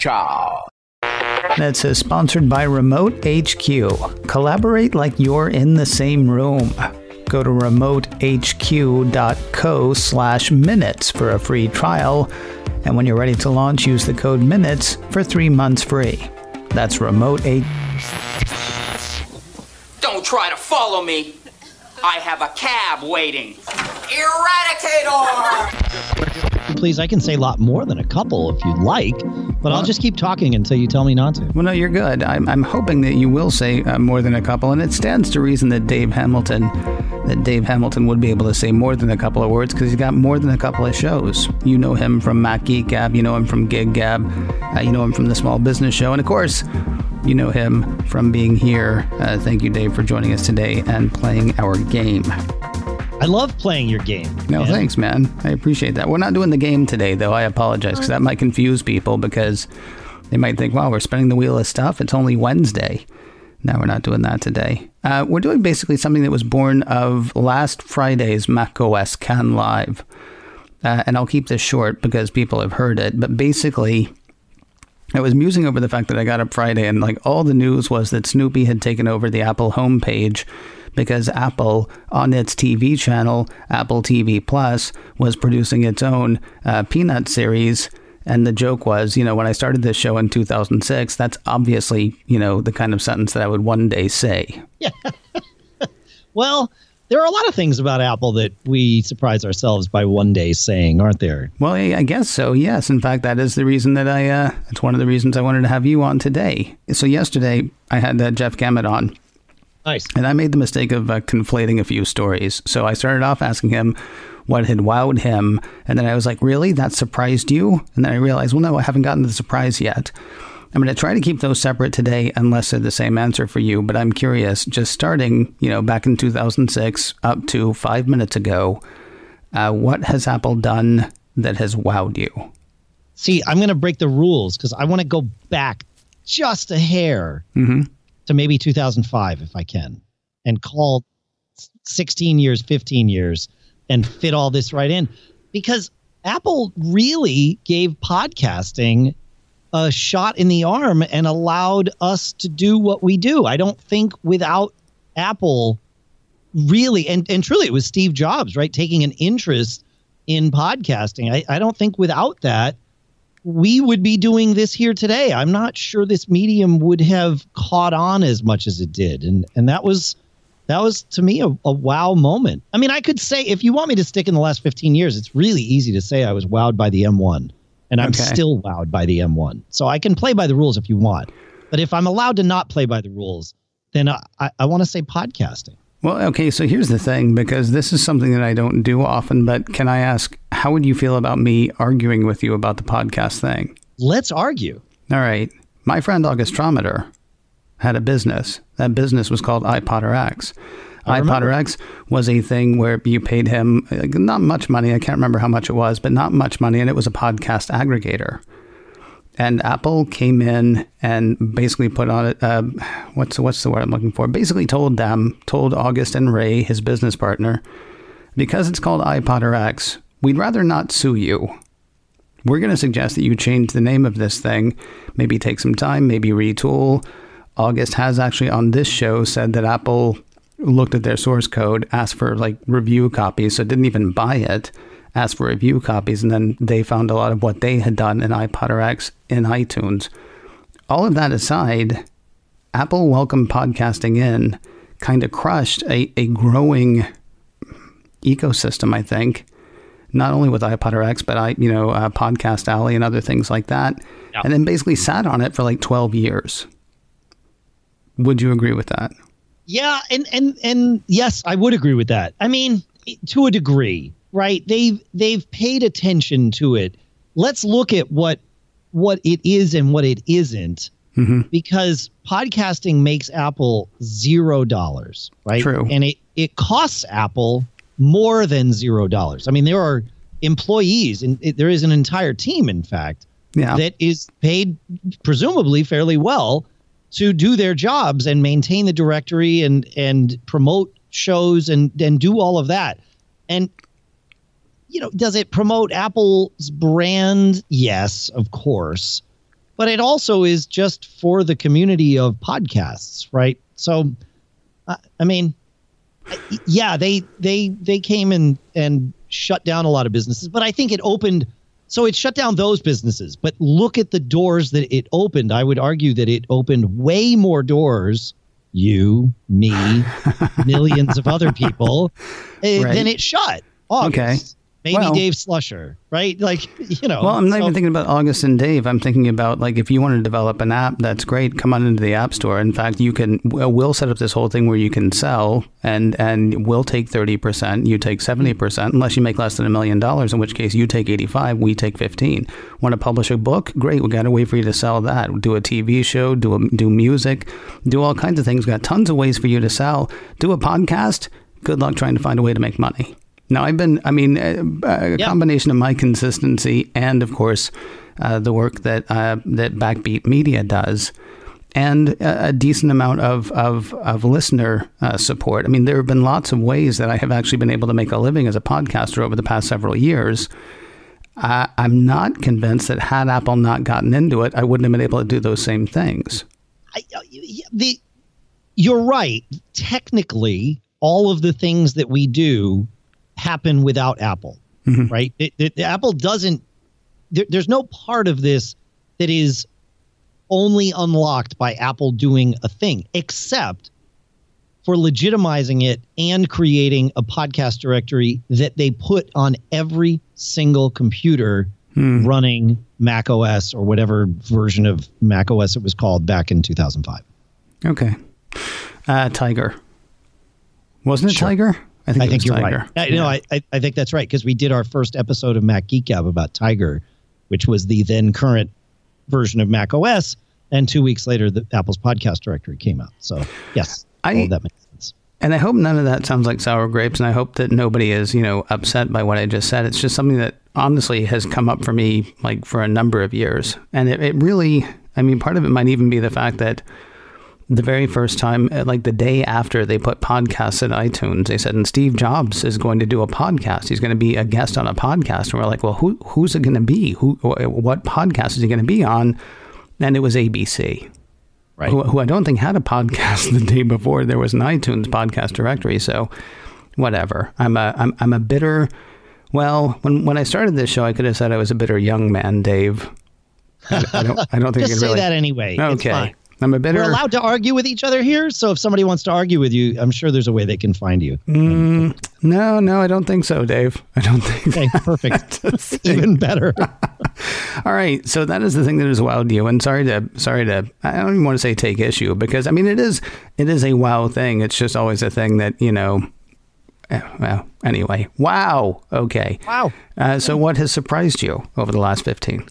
Ciao. That's sponsored by Remote HQ. Collaborate like you're in the same room. Go to remotehq.co/minutes for a free trial. And when you're ready to launch, use the code MINUTES for 3 months free. That's Remote HQ. Don't try to follow me. I have a cab waiting. Eradicator! Please, I can say a lot more than a couple if you'd like, but I'll just keep talking until you tell me not to. Well, no, you're good. I'm hoping that you will say more than a couple, and it stands to reason that Dave Hamilton would be able to say more than a couple of words because he's got more than a couple of shows. You know him from Mac Geek Gab, you know him from Gig Gab, you know him from the Small Business Show, and of course, you know him from being here. Thank you, Dave, for joining us today and playing our game. I love playing your game. No, thanks, man. I appreciate that. We're not doing the game today, though. I apologize, because that might confuse people, because they might think, wow, we're spinning the wheel of stuff. It's only Wednesday. No, we're not doing that today. We're doing basically something that was born of last Friday's macOS Can Live. And I'll keep this short, because people have heard it. But basically, I was musing over the fact that I got up Friday, and like all the news was that Snoopy had taken over the Apple homepage, because Apple, on its TV channel, Apple TV Plus, was producing its own Peanut series. And the joke was, when I started this show in 2006, that's obviously, the kind of sentence that I would one day say. Yeah. Well, there are a lot of things about Apple that we surprise ourselves by one day saying, aren't there? Well, I guess so, yes. In fact, that is the reason that it's one of the reasons I wanted to have you on today. So yesterday, I had Jeff Gamet on. Nice. And I made the mistake of conflating a few stories. So I started off asking him what had wowed him. And then I was like, really? That surprised you? And then I realized, well, no, I haven't gotten to the surprise yet. I'm going to try to keep those separate today unless they're the same answer for you. But I'm curious, just starting, back in 2006 up to 5 minutes ago, what has Apple done that has wowed you? See, I'm going to break the rules because I want to go back just a hair. Mm-hmm. To maybe 2005, if I can, and call 16 years, 15 years, and fit all this right in. Because Apple really gave podcasting a shot in the arm and allowed us to do what we do. I don't think without Apple, really, and truly, it was Steve Jobs, right, taking an interest in podcasting. I don't think without that, we would be doing this here today. I'm not sure this medium would have caught on as much as it did. And that was to me a wow moment. I mean, I could say, if you want me to stick in the last 15 years, it's really easy to say I was wowed by the M1. And I'm still wowed by the M1. So I can play by the rules if you want. But if I'm allowed to not play by the rules, then I want to say podcasting. Well, okay, so here's the thing, because this is something that I don't do often, but can I ask, how would you feel about me arguing with you about the podcast thing? Let's argue. All right. My friend Augustrometer had a business. That business was called iPodderX. iPodderX was a thing where you paid him not much money. I can't remember how much it was, but not much money, and it was a podcast aggregator. And Apple came in and basically put on it, what's the word I'm looking for? Basically told August and Ray, his business partner, because it's called iPodderX, we'd rather not sue you. We're going to suggest that you change the name of this thing, maybe take some time, maybe retool. August has actually on this show said that Apple looked at their source code, asked for review copies, so didn't even buy it. Asked for review copies, and then they found a lot of what they had done in iPodderX in iTunes. All of that aside, Apple welcomed podcasting in, kind of crushed a growing ecosystem, I think, not only with iPodderX, but Podcast Alley and other things like that, and then basically sat on it for 12 years. Would you agree with that? Yeah, and yes, I would agree with that. I mean, to a degree. Right. They've paid attention to it. Let's look at what it is and what it isn't, because podcasting makes Apple $0, right? True. And it costs Apple more than $0. I mean, there are employees, and there is an entire team, in fact, that is paid presumably fairly well to do their jobs and maintain the directory and promote shows and do all of that. And does it promote Apple's brand? Yes, of course. but it also is just for the community of podcasts, right? So, I mean, yeah, they came and shut down a lot of businesses, but I think it opened. So it shut down those businesses, but look at the doors that it opened. I would argue that it opened way more doors, you, me, millions of other people, than it shut. August. Okay. Maybe Dave Slusher, right? Like, Well, I'm not even thinking about August and Dave. I'm thinking about, like, if you want to develop an app, that's great. Come on into the App Store. In fact, we'll set up this whole thing where you can sell, and we'll take 30%, you take 70%, unless you make less than $1 million, in which case you take 85, we take 15. Want to publish a book? Great. We got to wait for you to sell that. Do a TV show, do music, do all kinds of things. Got tons of ways for you to sell. Do a podcast? Good luck trying to find a way to make money. Now, a combination of my consistency and, of course, the work that Backbeat Media does, and a decent amount of listener support. I mean, there have been lots of ways that I have actually been able to make a living as a podcaster over the past several years. I'm not convinced that had Apple not gotten into it, I wouldn't have been able to do those same things. You're right. Technically, all of the things that we do happen without Apple, right? Apple doesn't. There's no part of this that is only unlocked by Apple doing a thing, except for legitimizing it and creating a podcast directory that they put on every single computer running Mac OS or whatever version of Mac OS it was called back in 2005. Okay. Tiger. Wasn't it Tiger? I think you're Tiger. Right. I think that's right, because we did our first episode of Mac Geek Gab about Tiger, which was the then current version of Mac OS, and 2 weeks later, Apple's podcast directory came out. So, yes, all of that makes sense. And I hope none of that sounds like sour grapes, and I hope that nobody is, upset by what I just said. It's just something that honestly has come up for me like for a number of years, and it really, part of it might even be the fact that the very first time, like the day after they put podcasts in iTunes, they said, and Steve Jobs is going to do a podcast. He's going to be a guest on a podcast. And we're like, well, who's it going to be? What podcast is he going to be on? And it was ABC, right? Who I don't think had a podcast the day before there was an iTunes podcast directory. So whatever. I'm a bitter. Well, when I started this show, I could have said I was a bitter young man, Dave. I don't think just say that anyway. Okay. It's fine. I'm a bitter. We're allowed to argue with each other here, so if somebody wants to argue with you, I'm sure there's a way they can find you. No, I don't think so, Dave. I don't think. Okay, perfect. Even better. All right, so that is the thing that has wowed you, and sorry to. I don't even want to say take issue, because it is a wow thing. It's just always a thing that Well, anyway, wow. Okay. Wow. So what has surprised you over the last 15?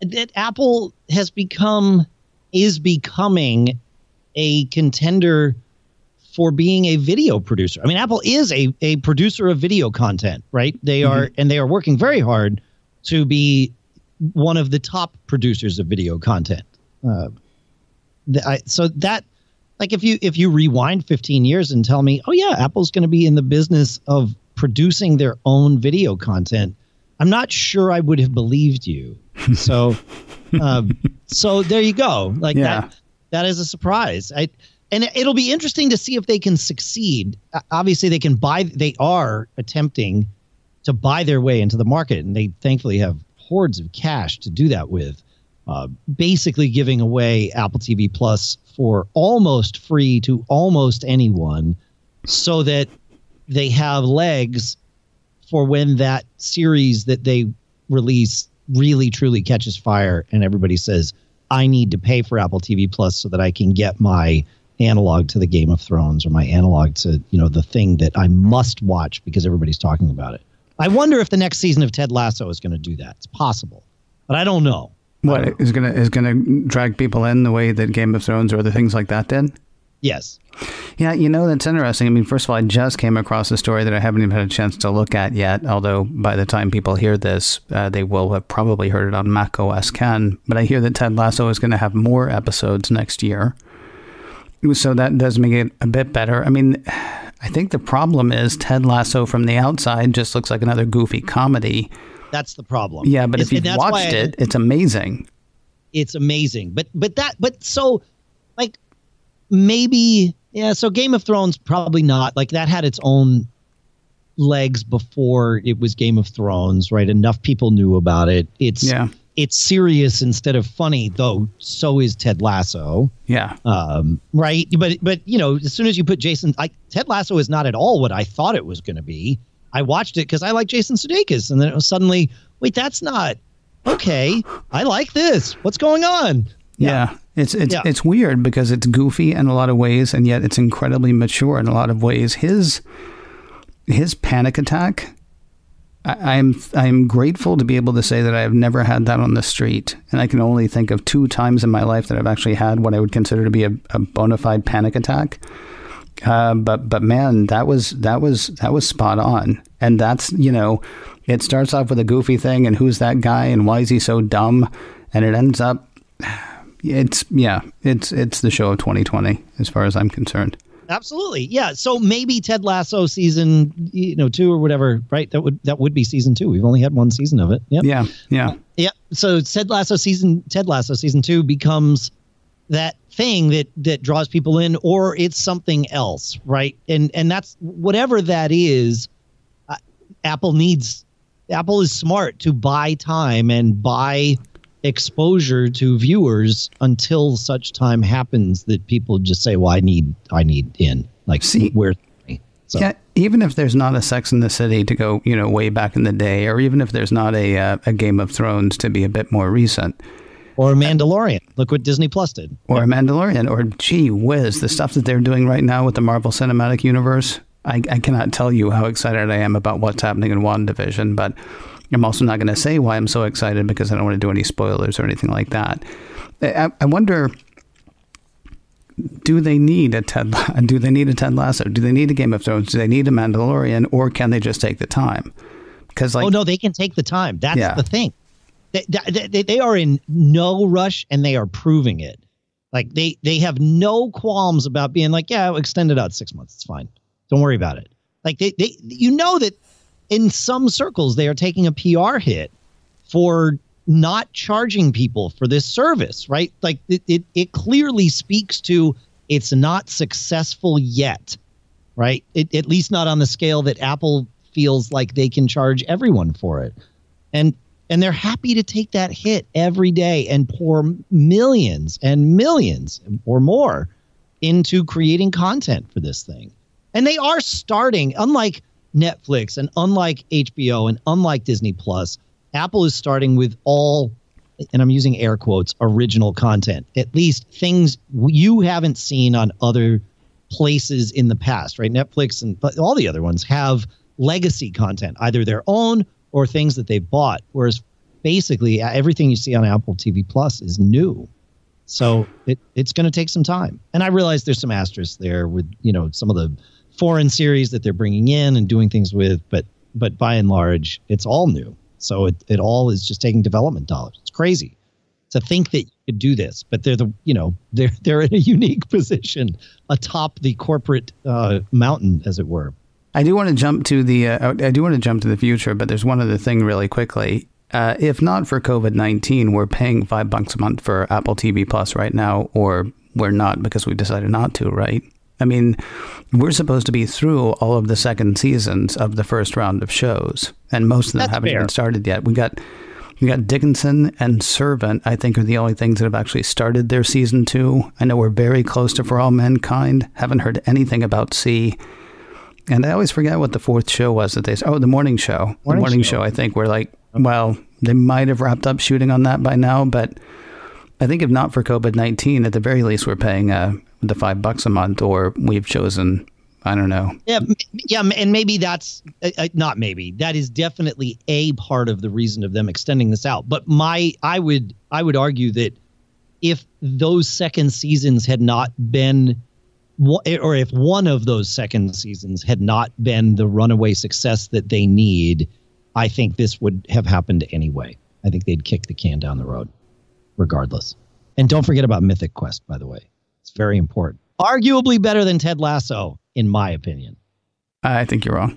That Apple is becoming a contender for being a video producer. Apple is a producer of video content, right? They are, and they are working very hard to be one of the top producers of video content. So that, like, if you rewind 15 years and tell me, oh yeah, Apple's going to be in the business of producing their own video content, I'm not sure I would have believed you. So, so there you go. Like that is a surprise. And it'll be interesting to see if they can succeed. Obviously, they are attempting to buy their way into the market, and they thankfully have hordes of cash to do that with. Basically giving away Apple TV Plus for almost free to almost anyone, so that they have legs for when that series that they release really truly catches fire and everybody says, I need to pay for Apple TV Plus so that I can get my analog to the Game of Thrones, or my analog to, the thing that I must watch because everybody's talking about it. I wonder if the next season of Ted Lasso is going to do that. It's possible, but I don't know. What is gonna drag people in the way that Game of Thrones or other things like that did? Yes. Yeah, that's interesting. First of all, I just came across a story that I haven't even had a chance to look at yet, although by the time people hear this, they will have probably heard it on Mac OS Ken. But I hear that Ted Lasso is going to have more episodes next year. So that does make it a bit better. I think the problem is Ted Lasso from the outside just looks like another goofy comedy. That's the problem. Yeah, but if you've watched it, it's amazing. it's amazing. But so like maybe, yeah, so Game of Thrones, probably not. Like that had its own legs before it was Game of Thrones, right? Enough people knew about it. It's serious instead of funny, though. So is Ted Lasso. Yeah. Right. But you know, as soon as you put Ted Lasso is not at all what I thought it was going to be. I watched it because I like Jason Sudeikis, and then it was suddenly, wait, that's not okay. I like this. What's going on? Yeah. It's weird because it's goofy in a lot of ways, and yet it's incredibly mature in a lot of ways. His panic attack, I'm grateful to be able to say that I have never had that on the street, and I can only think of 2 times in my life that I've actually had what I would consider to be a bona fide panic attack. But man, that was spot on. And that's, you know, it starts off with a goofy thing and who's that guy and why is he so dumb? And it ends up, it's the show of 2020 as far as I'm concerned. Absolutely. Yeah. So maybe Ted Lasso season, 2 or whatever, right? That would be season 2. We've only had 1 season of it. Yep. Yeah. Yeah. So Ted Lasso season 2 becomes that thing that draws people in, or it's something else, right? And that's whatever that is. Apple is smart to buy time and buy exposure to viewers until such time happens that people just say, well, I need in, like, see, where's me? So. Yeah, even if there's not a Sex and the City to go, way back in the day, or even if there's not a Game of Thrones to be a bit more recent. Or a Mandalorian. Look what Disney Plus did. Or a Mandalorian. Or, gee whiz, the stuff that they're doing right now with the Marvel Cinematic Universe. I cannot tell you how excited I am about what's happening in WandaVision, but I'm also not going to say why I'm so excited because I don't want to do any spoilers or anything like that. I wonder, do they need a Ted Lasso? Do they need a Game of Thrones? Do they need a Mandalorian? Or can they just take the time? Because oh, no, they can take the time. That's the thing. They are in no rush, and they are proving it. Like they have no qualms about being like, yeah, extend it out 6 months. It's fine. Don't worry about it. Like that in some circles, they are taking a PR hit for not charging people for this service, right? Like it clearly speaks to it's not successful yet, right? At least not on the scale that Apple feels like they can charge everyone for it. And they're happy to take that hit every day and pour millions and millions or more into creating content for this thing. And they are starting, unlike Netflix and unlike HBO and unlike Disney Plus, Apple is starting with all, and I'm using air quotes, original content, at least things you haven't seen on other places in the past, right? Netflix and all the other ones have legacy content, either their own or things that they've bought, whereas basically everything you see on Apple TV Plus is new. So it's going to take some time. And I realize there's some asterisks there with, some of the foreign series that they're bringing in and doing things with, but by and large, it's all new. So it all is just taking development dollars. It's crazy to think that you could do this, but they're they're in a unique position atop the corporate mountain, as it were. I do want to jump to the future, but there's one other thing really quickly. If not for COVID-19, we're paying $5 a month for Apple TV Plus right now, or we're not because we decided not to, right? I mean, we're supposed to be through all of the second seasons of the first round of shows, and most of them haven't even started yet. We got Dickinson and Servant, I think, are the only things that have actually started their season 2. I know we're very close to For All Mankind. Haven't heard anything about C. And I always forget what the 4th show was that the morning show. The morning show, I think, we're like, well, they might have wrapped up shooting on that by now, but I think if not for COVID-19, at the very least, we're paying the $5 a month, or we've chosen, I don't know. Yeah, and maybe that's not maybe. That is definitely a part of the reason of them extending this out. But I would argue that if those second seasons had not been, or if one of those second seasons had not been the runaway success that they need, I think this would have happened anyway. I think they'd kick the can down the road regardless. And don't forget about Mythic Quest, by the way. It's very important. Arguably better than Ted Lasso, in my opinion. I think you're wrong.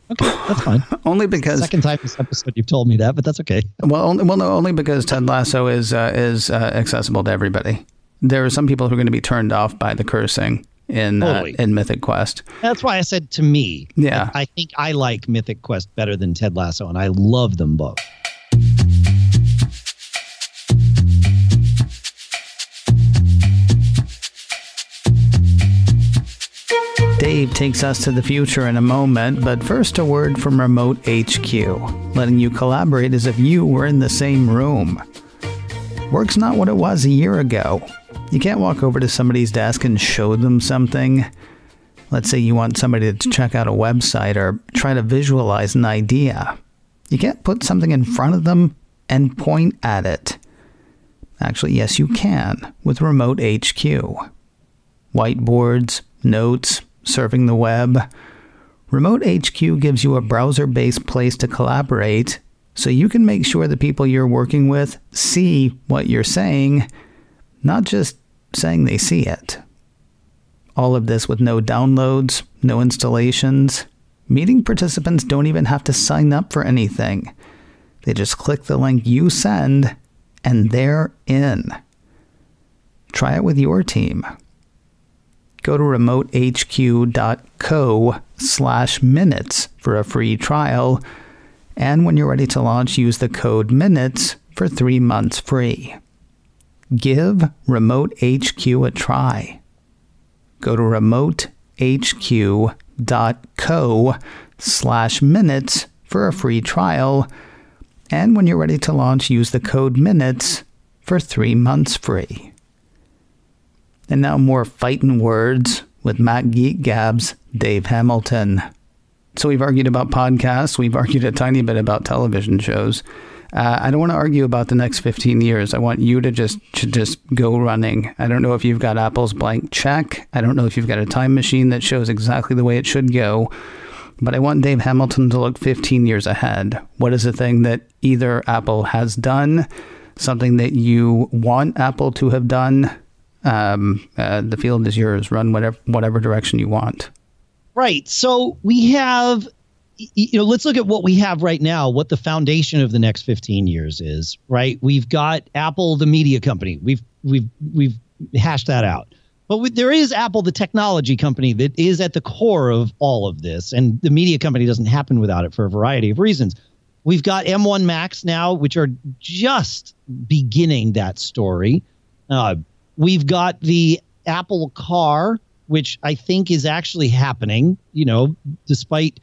Okay, that's fine. Only because second time this episode you've told me that, but that's okay. Only because Ted Lasso is accessible to everybody. There are some people who are going to be turned off by the cursing in Mythic Quest. That's why I said to me. Yeah, I think I like Mythic Quest better than Ted Lasso, and I love them both. Dave takes us to the future in a moment, but first a word from Remote HQ, letting you collaborate as if you were in the same room. Work's not what it was a year ago. You can't walk over to somebody's desk and show them something. Let's say you want somebody to check out a website or try to visualize an idea. You can't put something in front of them and point at it. Actually, yes, you can with Remote HQ. Whiteboards, notes, surfing the web. Remote HQ gives you a browser-based place to collaborate so you can make sure the people you're working with see what you're saying, not just saying they see it. All of this with no downloads, no installations. Meeting participants don't even have to sign up for anything. They just click the link you send, and they're in. Try it with your team. Go to remotehq.co/minutes for a free trial. And when you're ready to launch, use the code MINUTES for 3 months free. Give Remote HQ a try. Go to remotehq.co/minutes for a free trial. And when you're ready to launch, use the code MINUTES for 3 months free. And now more fighting words with Matt Geek Gab's Dave Hamilton. So we've argued about podcasts. We've argued a tiny bit about television shows. I don't want to argue about the next 15 years. I want you to just go running. I don't know if you've got Apple's blank check. I don't know if you've got a time machine that shows exactly the way it should go. But I want Dave Hamilton to look 15 years ahead. What is the thing that either Apple has done, something that you want Apple to have done? The field is yours. Run whatever direction you want. Right. So we have, let's look at what we have right now, what the foundation of the next 15 years is, right? We've got Apple, the media company. We've hashed that out. But there is Apple, the technology company, that is at the core of all of this. And the media company doesn't happen without it for a variety of reasons. We've got M1 Max now, which are just beginning that story. We've got the Apple Car, which I think is actually happening, despite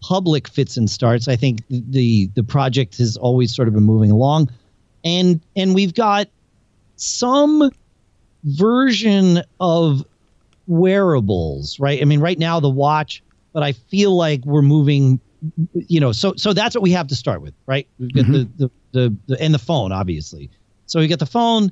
public fits and starts. I think the project has always sort of been moving along. And we've got some version of wearables, right? I mean, right now the watch, but I feel like we're moving, so that's what we have to start with, right? We've got the phone, obviously. So we got the phone,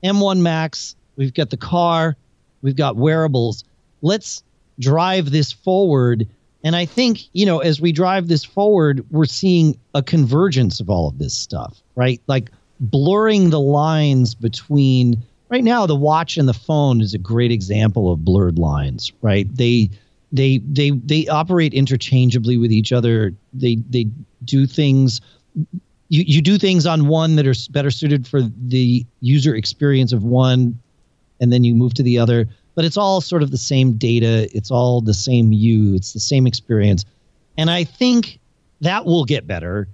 M1 Max, we've got the car, we've got wearables. Let's drive this forward. And I think, as we drive this forward, we're seeing a convergence of all of this stuff, right? Like blurring the lines between, right now, the watch and the phone is a great example of blurred lines, right? They operate interchangeably with each other. They do things. You do things on one that are better suited for the user experience of one, and then you move to the other. But it's all sort of the same data. It's all the same you. It's the same experience. And I think that will get better.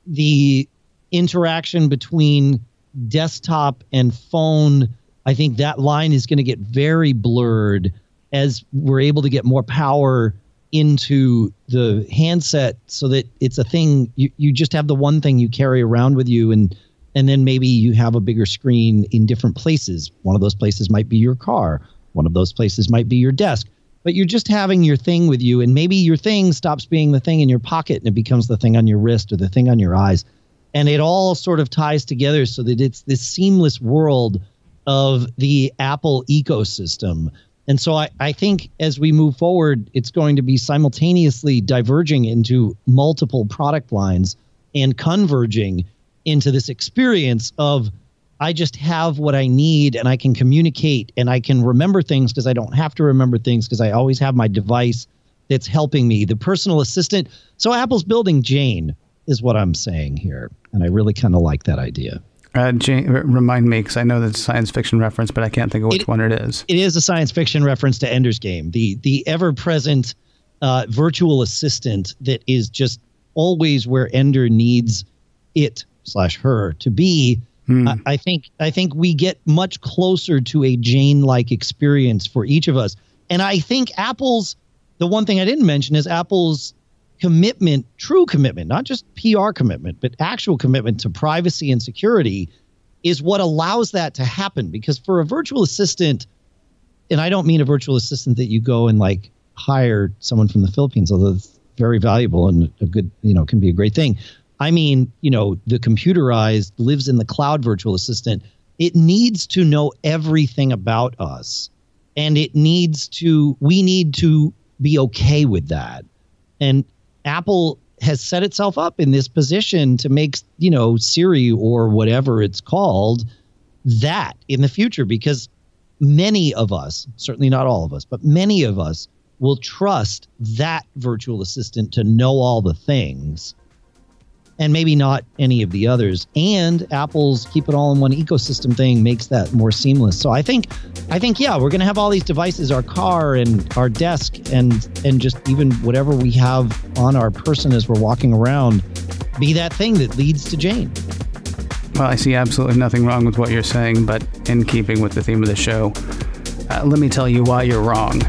The interaction between desktop and phone, I think that line is going to get very blurred as we're able to get more power into the handset so that it's a thing. You just have the one thing you carry around with you, and then maybe you have a bigger screen in different places. One of those places might be your car. One of those places might be your desk. But you're just having your thing with you, and maybe your thing stops being the thing in your pocket and it becomes the thing on your wrist or the thing on your eyes. And it all sort of ties together so that it's this seamless world of the Apple ecosystem. And so I think as we move forward, it's going to be simultaneously diverging into multiple product lines and converging into this experience of I just have what I need and I can communicate and I can remember things because I don't have to remember things because I always have my device that's helping me, the personal assistant. So Apple's building Jane is what I'm saying here. And I really kind of like that idea. Jane, remind me, because I know that's a science fiction reference, but I can't think of which one it is. It is a science fiction reference to Ender's Game, the ever-present virtual assistant that is just always where Ender needs it/her to be. I think we get much closer to a Jane-like experience for each of us. And I think the one thing I didn't mention is Apple's commitment, true commitment, not just PR commitment, but actual commitment to privacy and security is what allows that to happen. Because for a virtual assistant, and I don't mean a virtual assistant that you go and like hire someone from the Philippines, although it's very valuable and a good, can be a great thing. I mean, the computerized, lives in the cloud virtual assistant, it needs to know everything about us. And we need to be okay with that. And Apple has set itself up in this position to make, Siri or whatever it's called that in the future, because many of us, certainly not all of us, but many of us will trust that virtual assistant to know all the things and maybe not any of the others. And Apple's keep it all in one ecosystem thing makes that more seamless. So I think, yeah, we're going to have all these devices, our car and our desk and just even whatever we have on our person as we're walking around be that thing that leads to Jane. Well, I see absolutely nothing wrong with what you're saying, but in keeping with the theme of the show, let me tell you why you're wrong.